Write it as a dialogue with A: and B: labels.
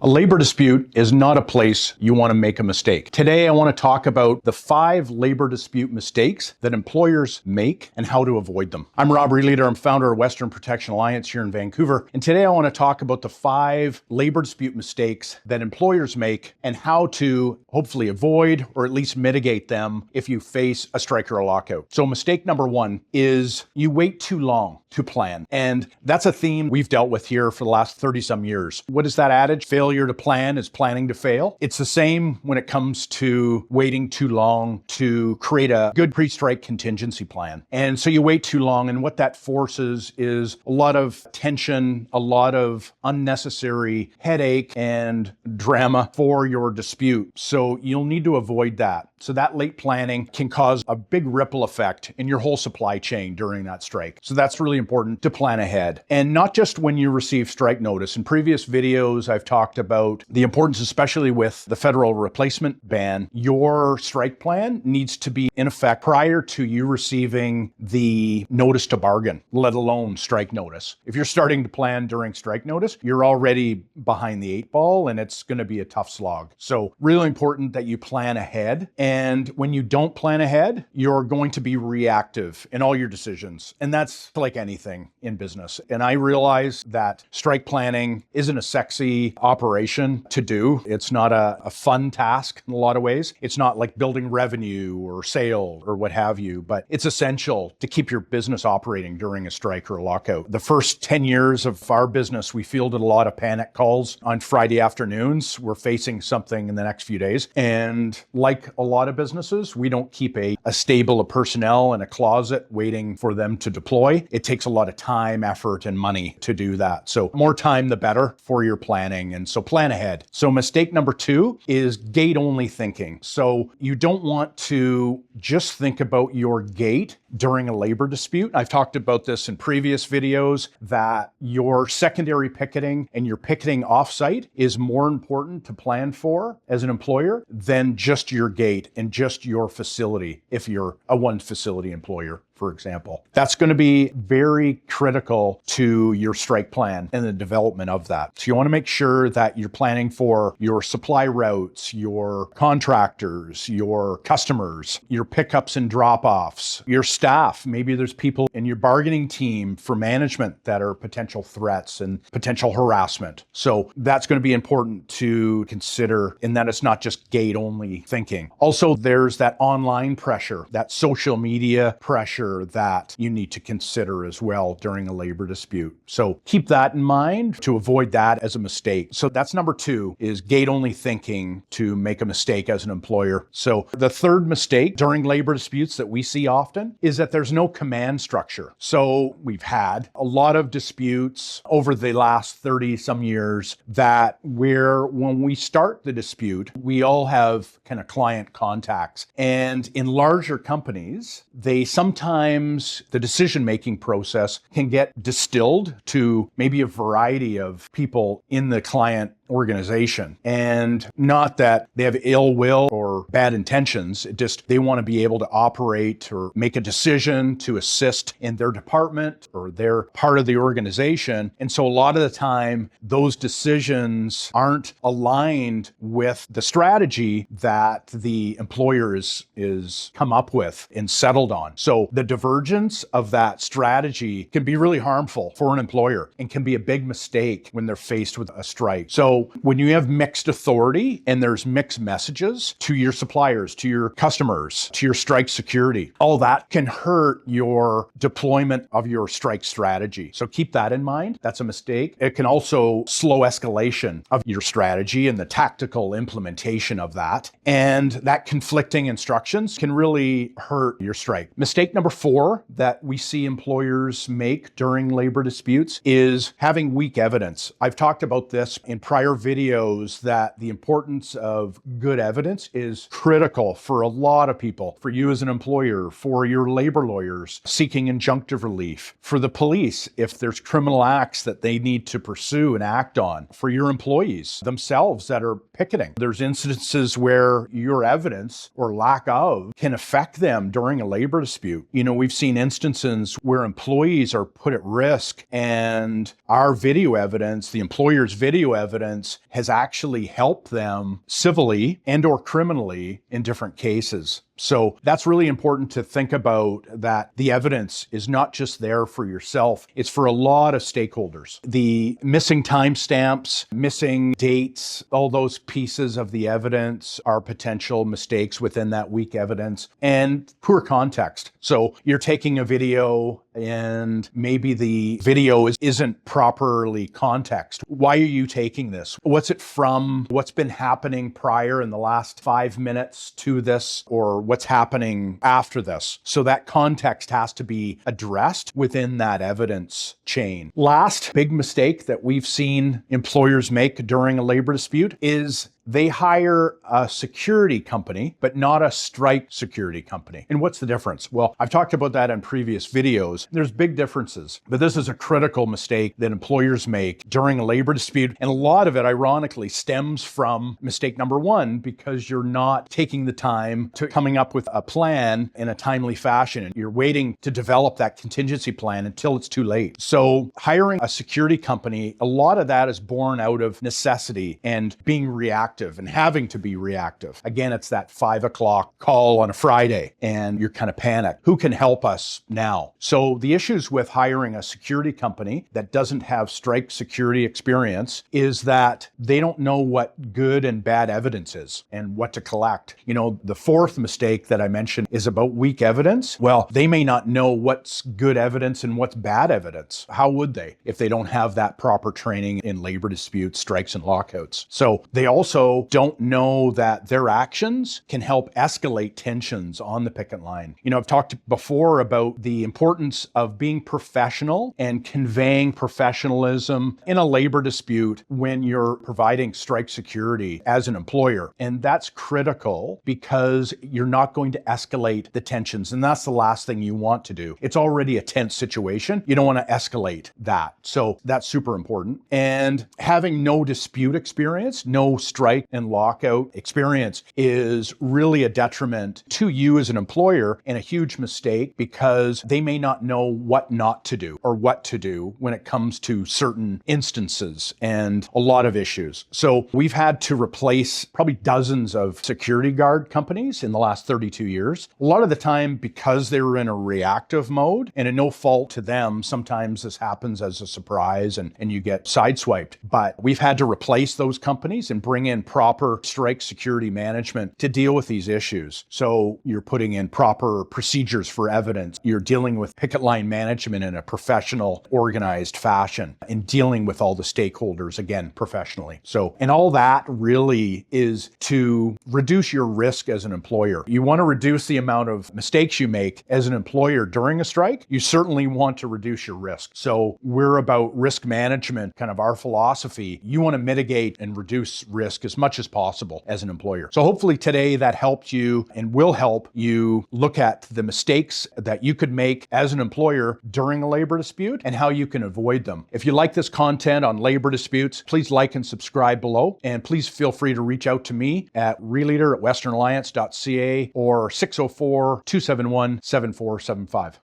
A: A labor dispute is not a place you want to make a mistake. Today, I want to talk about the 5 labor dispute mistakes that employers make and how to avoid them. I'm Rob Leader. I'm founder of Western Protection Alliance here in Vancouver. And today I want to talk about the 5 labor dispute mistakes that employers make and how to hopefully avoid or at least mitigate them if you face a strike or a lockout. So mistake number 1 is you wait too long to plan. And that's a theme we've dealt with here for the last 30 some years. What is that adage? Failure to plan is planning to fail. It's the same when it comes to waiting too long to create a good pre-strike contingency plan. And so you wait too long, and what that forces is a lot of tension, a lot of unnecessary headache and drama for your dispute. So you'll need to avoid that. So that late planning can cause a big ripple effect in your whole supply chain during that strike. So that's really important to plan ahead. And not just when you receive strike notice. In previous videos, I've talked about the importance, especially with the federal replacement ban. Your strike plan needs to be in effect prior to you receiving the notice to bargain, let alone strike notice. If you're starting to plan during strike notice, you're already behind the 8 ball and it's going to be a tough slog. So really important that you plan ahead. And when you don't plan ahead, you're going to be reactive in all your decisions. And that's like anything in business. And I realize that strike planning isn't a sexy operation to do. It's not a fun task in a lot of ways. It's not like building revenue or sale or what have you, but it's essential to keep your business operating during a strike or a lockout. The first 10 years of our business, we fielded a lot of panic calls on Friday afternoons. We're facing something in the next few days. And like a lot of businesses, we don't keep a stable of personnel in a closet waiting for them to deploy. It takes a lot of time, effort, and money to do that. So more time, the better for your planning. And so plan ahead. So mistake number 2 is gate-only thinking. So you don't want to just think about your gate during a labor dispute. I've talked about this in previous videos that your secondary picketing and your picketing offsite is more important to plan for as an employer than just your gate and just your facility if you're a one facility employer, for example. That's going to be very critical to your strike plan and the development of that. So you want to make sure that you're planning for your supply routes, your contractors, your customers, your pickups and drop-offs, your staff. Maybe there's people in your bargaining team for management that are potential threats and potential harassment. So that's going to be important to consider in that it's not just gate-only thinking. Also, there's that online pressure, that social media pressure that you need to consider as well during a labor dispute. So keep that in mind to avoid that as a mistake. So that's number 2 is gate-only thinking to make a mistake as an employer. So the third mistake during labor disputes that we see often is that there's no command structure. So we've had a lot of disputes over the last 30 some years that where when we start the dispute, we all have kind of client contacts. And in larger companies, they sometimes the decision-making process can get distilled to maybe a variety of people in the client organization. And not that they have ill will or bad intentions, it just they want to be able to operate or make a decision to assist in their department or their part of the organization. And so a lot of the time, those decisions aren't aligned with the strategy that the employer is come up with and settled on. So the divergence of that strategy can be really harmful for an employer and can be a big mistake when they're faced with a strike. So when you have mixed authority and there's mixed messages to your suppliers, to your customers, to your strike security, all that can hurt your deployment of your strike strategy. So keep that in mind. That's a mistake. It can also slow escalation of your strategy and the tactical implementation of that. And that conflicting instructions can really hurt your strike. Mistake number 4 that we see employers make during labor disputes is having weak evidence. I've talked about this in prior videos that the importance of good evidence is critical for a lot of people, for you as an employer, for your labor lawyers seeking injunctive relief, for the police if there's criminal acts that they need to pursue and act on, for your employees themselves that are picketing. There's instances where your evidence or lack of can affect them during a labor dispute. You know, we've seen instances where employees are put at risk and our video evidence, the employer's video evidence, evidence has actually helped them civilly and or criminally in different cases. So that's really important to think about, that the evidence is not just there for yourself, it's for a lot of stakeholders. The missing timestamps, missing dates, all those pieces of the evidence are potential mistakes within that weak evidence, and poor context. So you're taking a video and maybe the video isn't properly context. Why are you taking this? What's it from? What's been happening prior in the last 5 minutes to this, or what's happening after this? So that context has to be addressed within that evidence chain. Last big mistake that we've seen employers make during a labor dispute is they hire a security company, but not a strike security company. And what's the difference? Well, I've talked about that in previous videos. There's big differences, but this is a critical mistake that employers make during a labor dispute. And a lot of it, ironically, stems from mistake number one, because you're not taking the time to coming up with a plan in a timely fashion. And you're waiting to develop that contingency plan until it's too late. So hiring a security company, a lot of that is born out of necessity and being reactive and having to be reactive. Again, it's that 5 o'clock call on a Friday and you're kind of panicked. Who can help us now? So the issues with hiring a security company that doesn't have strike security experience is that they don't know what good and bad evidence is and what to collect. You know, the fourth mistake that I mentioned is about weak evidence. Well, they may not know what's good evidence and what's bad evidence. How would they if they don't have that proper training in labor disputes, strikes, and lockouts? So they also don't know that their actions can help escalate tensions on the picket line. You know, I've talked before about the importance of being professional and conveying professionalism in a labor dispute when you're providing strike security as an employer. And that's critical because you're not going to escalate the tensions. And that's the last thing you want to do. It's already a tense situation. You don't want to escalate that. So that's super important. And having no dispute experience, no strike and lockout experience is really a detriment to you as an employer and a huge mistake, because they may not know what not to do or what to do when it comes to certain instances and a lot of issues. So we've had to replace probably dozens of security guard companies in the last 32 years. A lot of the time because they were in a reactive mode, and no fault to them, sometimes this happens as a surprise and you get sideswiped. But we've had to replace those companies and bring in proper strike security management to deal with these issues. So you're putting in proper procedures for evidence. You're dealing with picket line management in a professional, organized fashion and dealing with all the stakeholders, again, professionally. So, and all that really is to reduce your risk as an employer. You want to reduce the amount of mistakes you make as an employer during a strike. You certainly want to reduce your risk. So we're about risk management, kind of our philosophy. You want to mitigate and reduce risk as much as possible as an employer. So hopefully today that helped you and will help you look at the mistakes that you could make as an employer during a labor dispute and how you can avoid them. If you like this content on labor disputes, please like and subscribe below. And please feel free to reach out to me at releader@westernalliance.ca or 604-271-7475.